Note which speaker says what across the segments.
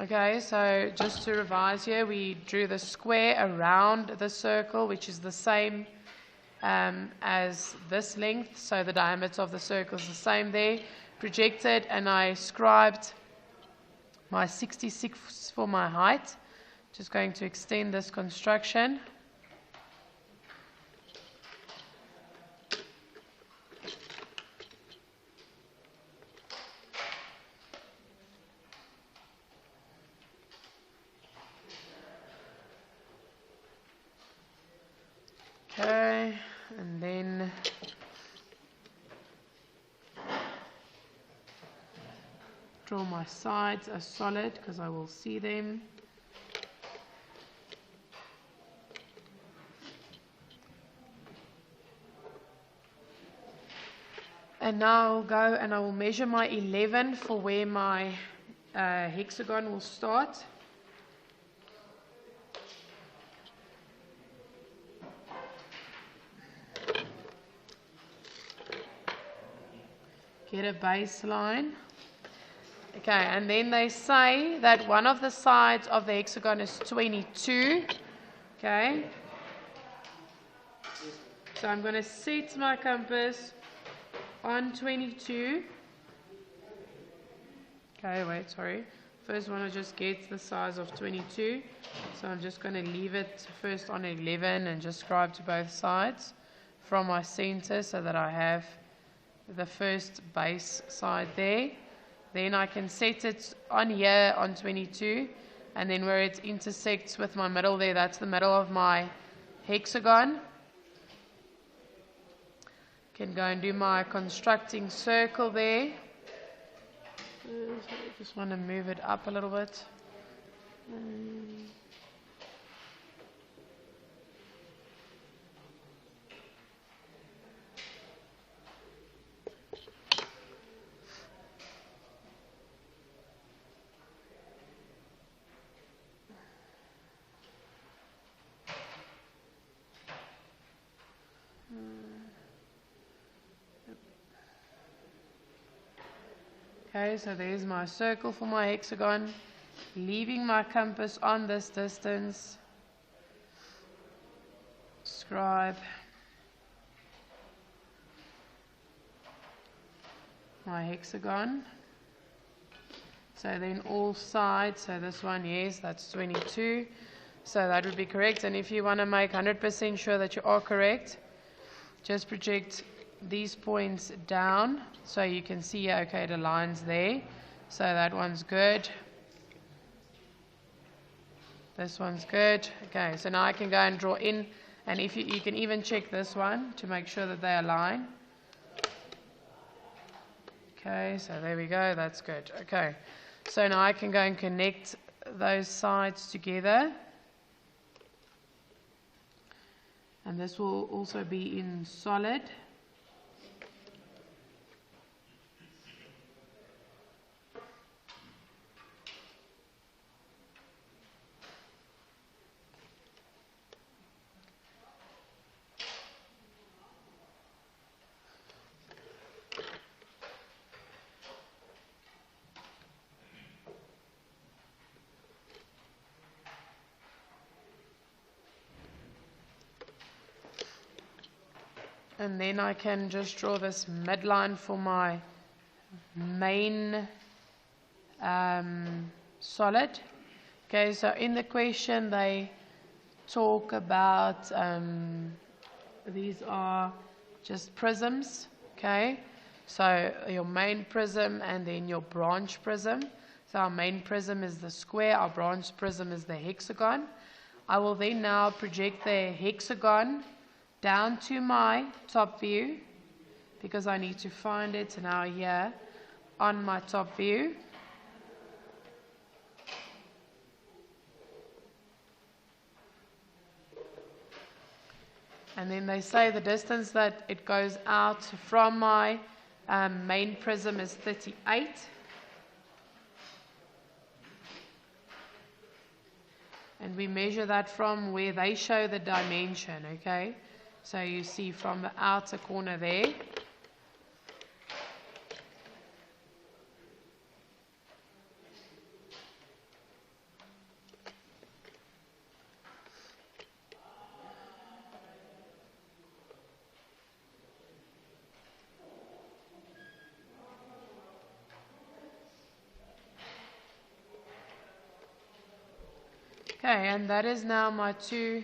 Speaker 1: Okay, so just to revise here, we drew the square around the circle, which is the same as this length, so the diameter of the circle is the same there. Projected, and I scribed my 66 for my height. Just going to extend this construction. Okay, and then draw my sides as solid because I will see them. And now I'll go and I will measure my 11 for where my hexagon will start. Get a baseline. Okay, and then they say that one of the sides of the hexagon is 22. Okay. So I'm going to set my compass on 22. Okay, wait, sorry. First one I just get the size of 22. So I'm just going to leave it first on 11 and just scribe to both sides from my center so that I have the first base side there. Then I can set it on here on 22, and then where it intersects with my middle there, that's the middle of my hexagon. Can go and do my constructing circle there. I just want to move it up a little bit. Okay, so there's my circle for my hexagon, leaving my compass on this distance, scribe my hexagon. So then all sides, so this one, yes, that's 22, so that would be correct. And if you want to make 100% sure that you are correct, just project these points down so you can see, okay, the lines there, so that one's good, this one's good. Okay, so now I can go and draw in, and if you can even check this one to make sure that they align. Okay, so there we go, that's good. Okay, so now I can go and connect those sides together, and this will also be in solid. And then I can just draw this midline for my main solid. Okay, so in the question they talk about, these are just prisms, okay? So your main prism and then your branch prism. So our main prism is the square, our branch prism is the hexagon. I will then now project the hexagon down to my top view, because I need to find it now here on my top view. And then they say the distance that it goes out from my main prism is 38. And we measure that from where they show the dimension, okay? So you see from the outer corner there. Okay, and that is now my two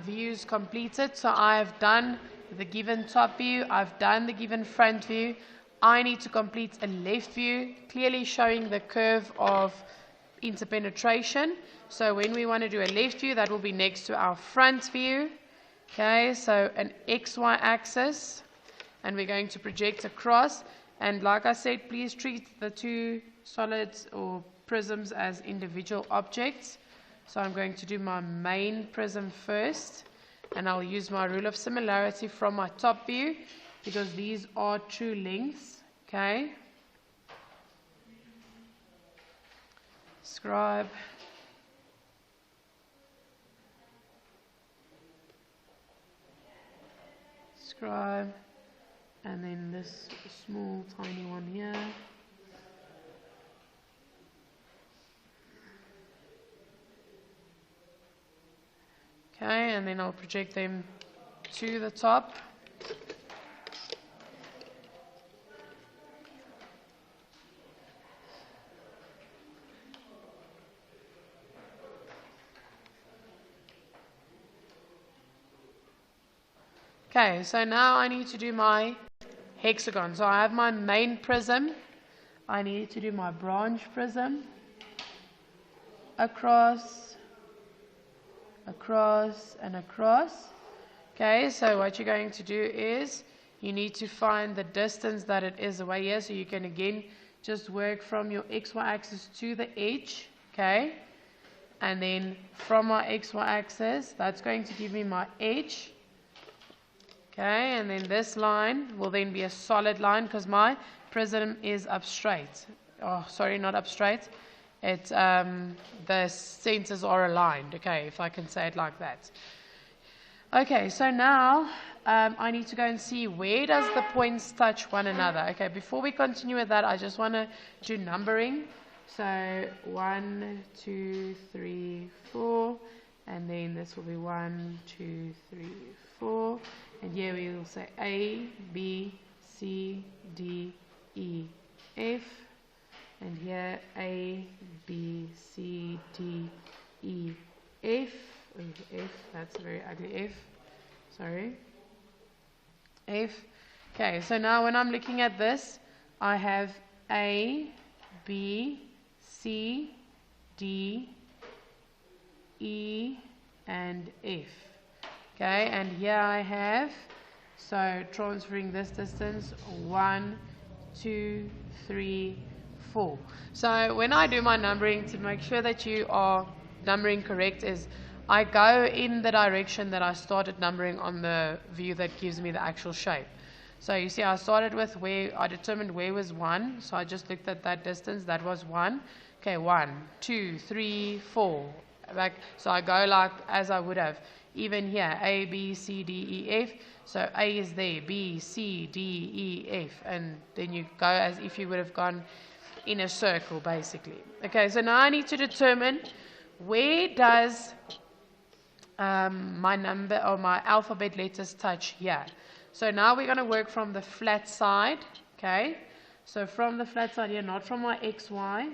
Speaker 1: views completed. So I've done the given top view, I've done the given front view. I need to complete a left view, clearly showing the curve of interpenetration. So when we want to do a left view, that will be next to our front view. Okay, so an XY axis, and we're going to project across. And like I said, please treat the two solids or prisms as individual objects. So I'm going to do my main prism first, and I'll use my rule of similarity from my top view because these are true lengths. Okay. Scribe. Scribe. And then this small tiny one here. Okay, and then I'll project them to the top. Okay, so now I need to do my hexagon. So I have my main prism. I need to do my branch prism. Across, across, and across. Okay, so what you're going to do is you need to find the distance that it is away here. So you can again just work from your XY axis to the edge. Okay, and then from my XY axis, that's going to give me my edge. Okay, and then this line will then be a solid line because my prism is up straight. Oh, sorry, not up straight. It's the centers are aligned. Okay, if I can say it like that. Okay, so now I need to go and see where does the points touch one another. Okay, before we continue with that, I just want to do numbering. So 1, 2, 3, 4, and then this will be 1, 2, 3, 4. And here we will say A, B, C, D, E, F. And here A, B, C, D, E, F. Oh, F, that's a very ugly F. Sorry. F. Okay, so now when I'm looking at this, I have A, B, C, D, E, and F. Okay, and here I have, so transferring this distance, 1, 2, 3, 4. So when I do my numbering, to make sure that you are numbering correct, is I go in the direction that I started numbering on the view that gives me the actual shape. So you see I started with where I determined where was 1, so I just looked at that distance, that was 1. Okay, 1, 2, 3, 4. Like, so I go like as I would have. Even here, A, B, C, D, E, F. So A is there, B, C, D, E, F. And then you go as if you would have gone in a circle, basically. Okay, so now I need to determine where does my number or my alphabet letters touch here. So now we're going to work from the flat side. Okay, so from the flat side here, not from my XY,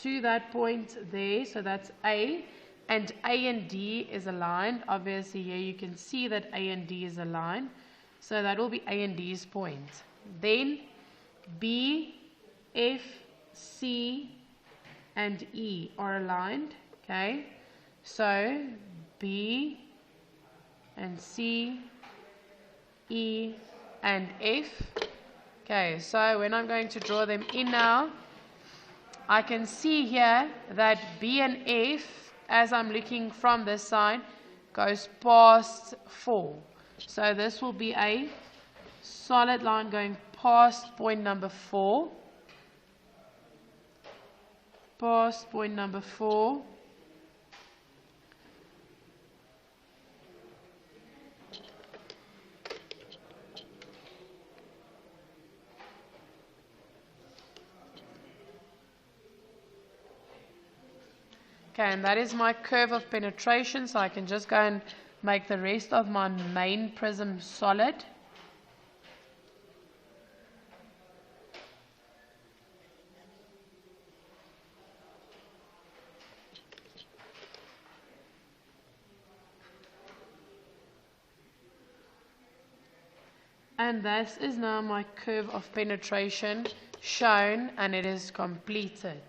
Speaker 1: to that point there. So that's A. And A and D is aligned. Obviously here you can see that A and D is aligned. So that will be A and D's point. Then B, F, C, and E are aligned. Okay. So B and C, E and F. Okay, so when I'm going to draw them in now, I can see here that B and F, as I'm looking from this side, goes past 4. So this will be a solid line going past point number 4. Past point number 4. Okay, and that is my curve of penetration, so I can just go and make the rest of my main prism solid. And this is now my curve of penetration shown, and it is completed.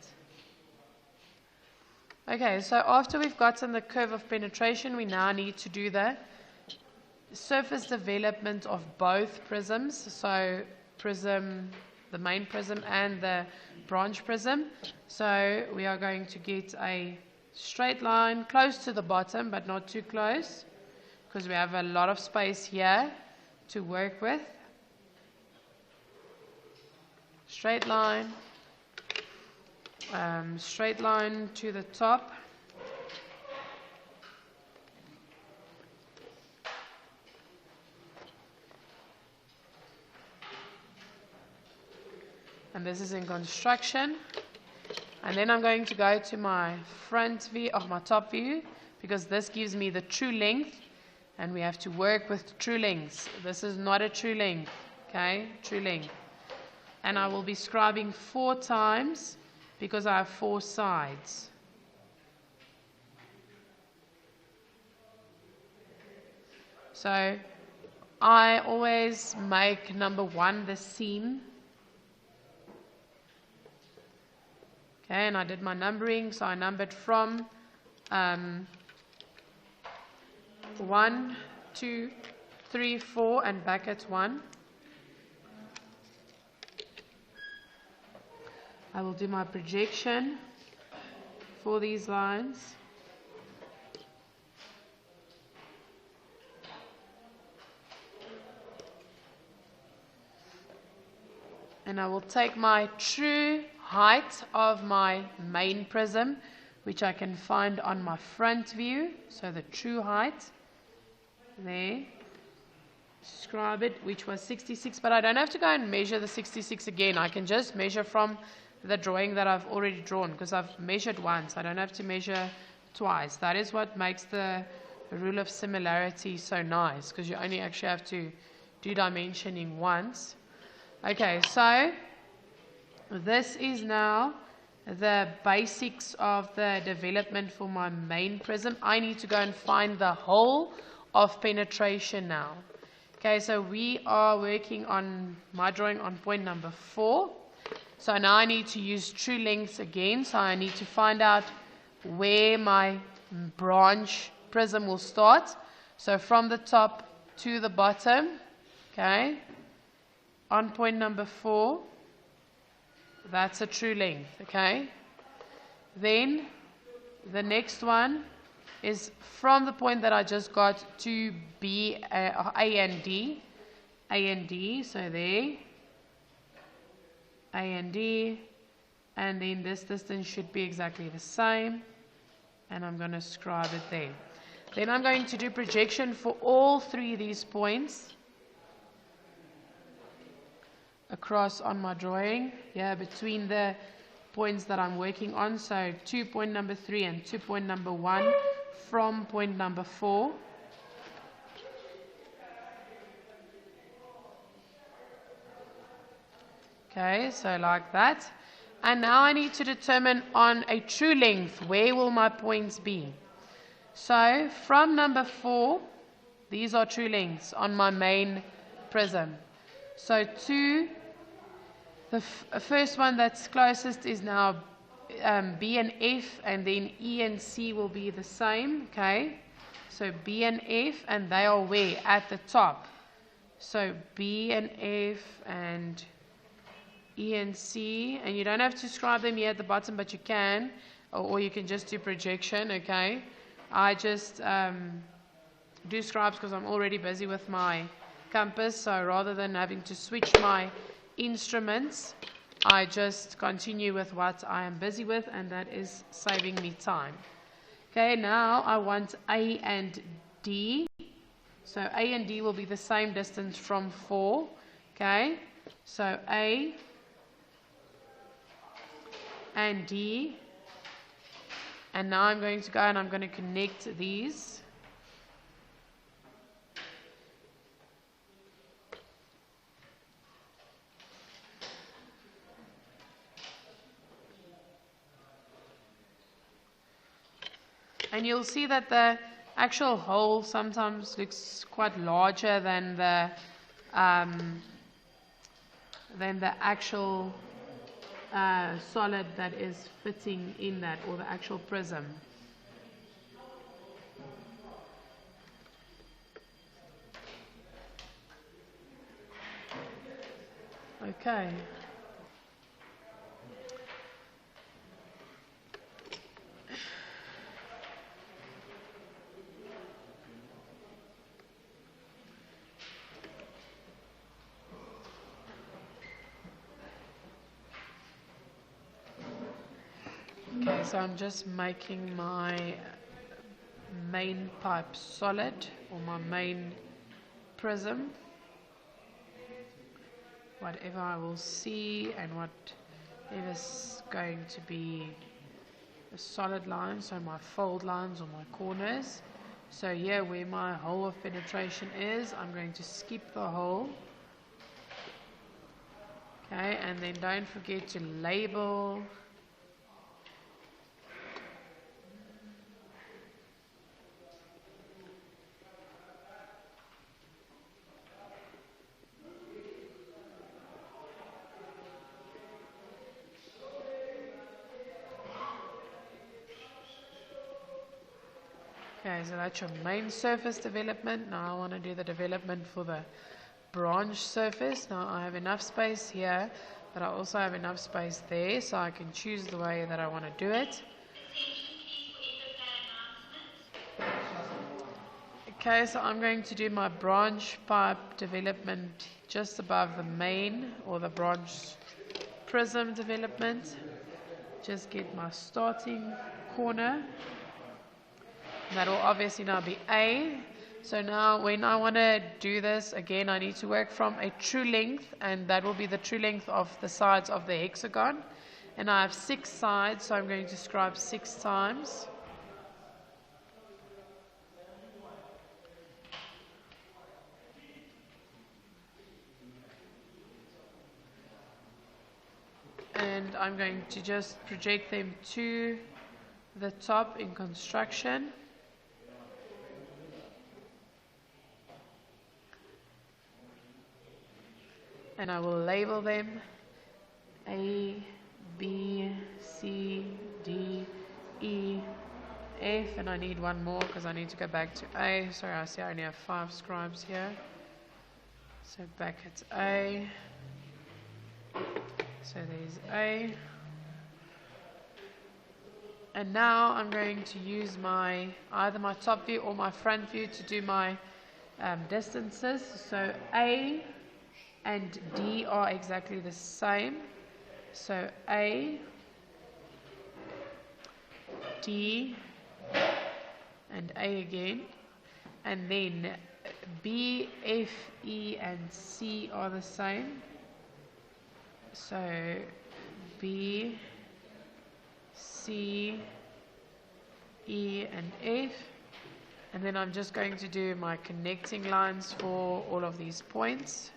Speaker 1: Okay, so after we've gotten the curve of penetration, we now need to do the surface development of both prisms. So prism, the main prism and the branch prism. So we are going to get a straight line close to the bottom, but not too close, because we have a lot of space here to work with. Straight line to the top. And this is in construction. And then I'm going to go to my front view, of my top view, because this gives me the true length, and we have to work with true lengths. This is not a true length, okay? True length. And I will be scribing 4 times because I have 4 sides. So I always make number 1 the seam. Okay, and I did my numbering, so I numbered from 1, 2, 3, 4, and back at 1. I will do my projection for these lines. And I will take my true height of my main prism, which I can find on my front view. So the true height, there, scribe it, which was 66, but I don't have to go and measure the 66 again. I can just measure from the drawing that I've already drawn, because I've measured once. I don't have to measure twice. That is what makes the rule of similarity so nice, because you only actually have to do dimensioning once. Okay, so this is now the basics of the development for my main prism. I need to go and find the whole of penetration now. Okay, so we are working on my drawing on point number 4. So now I need to use true lengths again. So I need to find out where my branch prism will start. So from the top to the bottom, okay, on point number 4, that's a true length, okay. Then the next one is from the point that I just got to B, A and D, so there, A and D, and then this distance should be exactly the same, and I'm going to scribe it there. Then I'm going to do projection for all 3 of these points across on my drawing, between the points that I'm working on. So 2 point number 3 and 2 point number 1 from point number 4. Okay, so like that. And now I need to determine on a true length, where will my points be? So from number 4, these are true lengths on my main prism. So to the first one that's closest is now B and F, and then E and C will be the same, okay? So B and F, and they are where? At the top. So B and F and E and C, and you don't have to scribe them here at the bottom, but you can, or you can just do projection, okay? I just do scribes because I'm already busy with my compass, so rather than having to switch my instruments, I just continue with what I am busy with, and that is saving me time. Okay, now I want A and D. So A and D will be the same distance from 4. Okay, so A and D, and now I'm going to go and I'm going to connect these. And you'll see that the actual hole sometimes looks quite larger than the than the actual solid that is fitting in that, or the actual prism. Okay. Okay, so I'm just making my main pipe solid, or my main prism. Whatever I will see and whatever is going to be a solid line, so my fold lines or my corners. So here where my hole of penetration is, I'm going to skip the hole. Okay, and then don't forget to label Okay, so that's your main surface development. Now I want to do the development for the branch surface. Now I have enough space here, but I also have enough space there, so I can choose the way that I want to do it. Okay, so I'm going to do my branch pipe development just above the main, or the branch prism development. Just get my starting corner. That will obviously now be A. So now when I want to do this, again, I need to work from a true length, and that will be the true length of the sides of the hexagon. And I have 6 sides, so I'm going to scribe 6 times. And I'm going to just project them to the top in construction. And I will label them A, B, C, D, E, F, and I need one more because I need to go back to A. Sorry, I see I only have 5 scribes here. So back at A. So there's A. And now I'm going to use either my top view or my front view to do my distances. So A and D are exactly the same. So A, D, and A again. And then B, F, E, and C are the same. So B, C, E, and F. And then I'm just going to do my connecting lines for all of these points.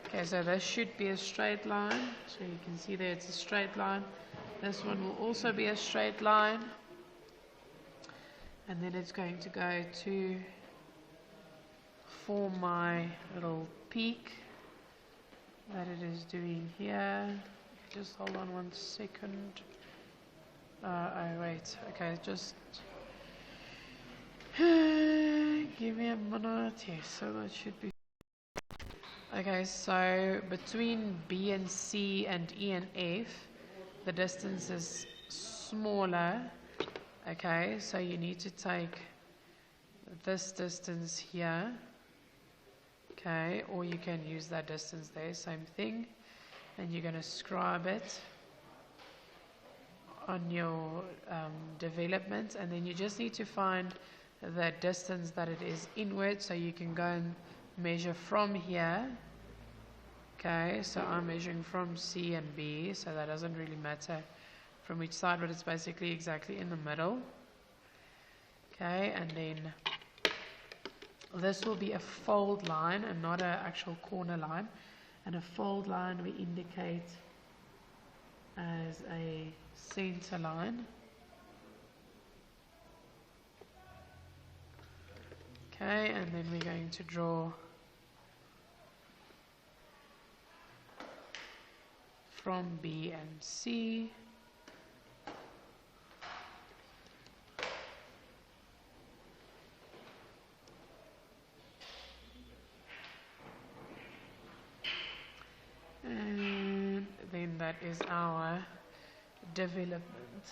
Speaker 1: Okay, so this should be a straight line. So you can see there it's a straight line. This one will also be a straight line. And then it's going to go to form my little peak that it is doing here. Just hold on 1 second. Oh wait, okay, just give me a minute. Yes, so that should be. Okay, so between B and C and E and F, the distance is smaller. Okay, so you need to take this distance here. Okay, or you can use that distance there, same thing. And you're going to scribe it on your development, and then you just need to find the distance that it is inward, so you can go and measure from here. Okay, so I'm measuring from C and B, so that doesn't really matter from which side, but it's basically exactly in the middle. Okay, and then this will be a fold line and not an actual corner line. And a fold line we indicate as a center line. Okay, and then we're going to draw from B and C. And then that is our development.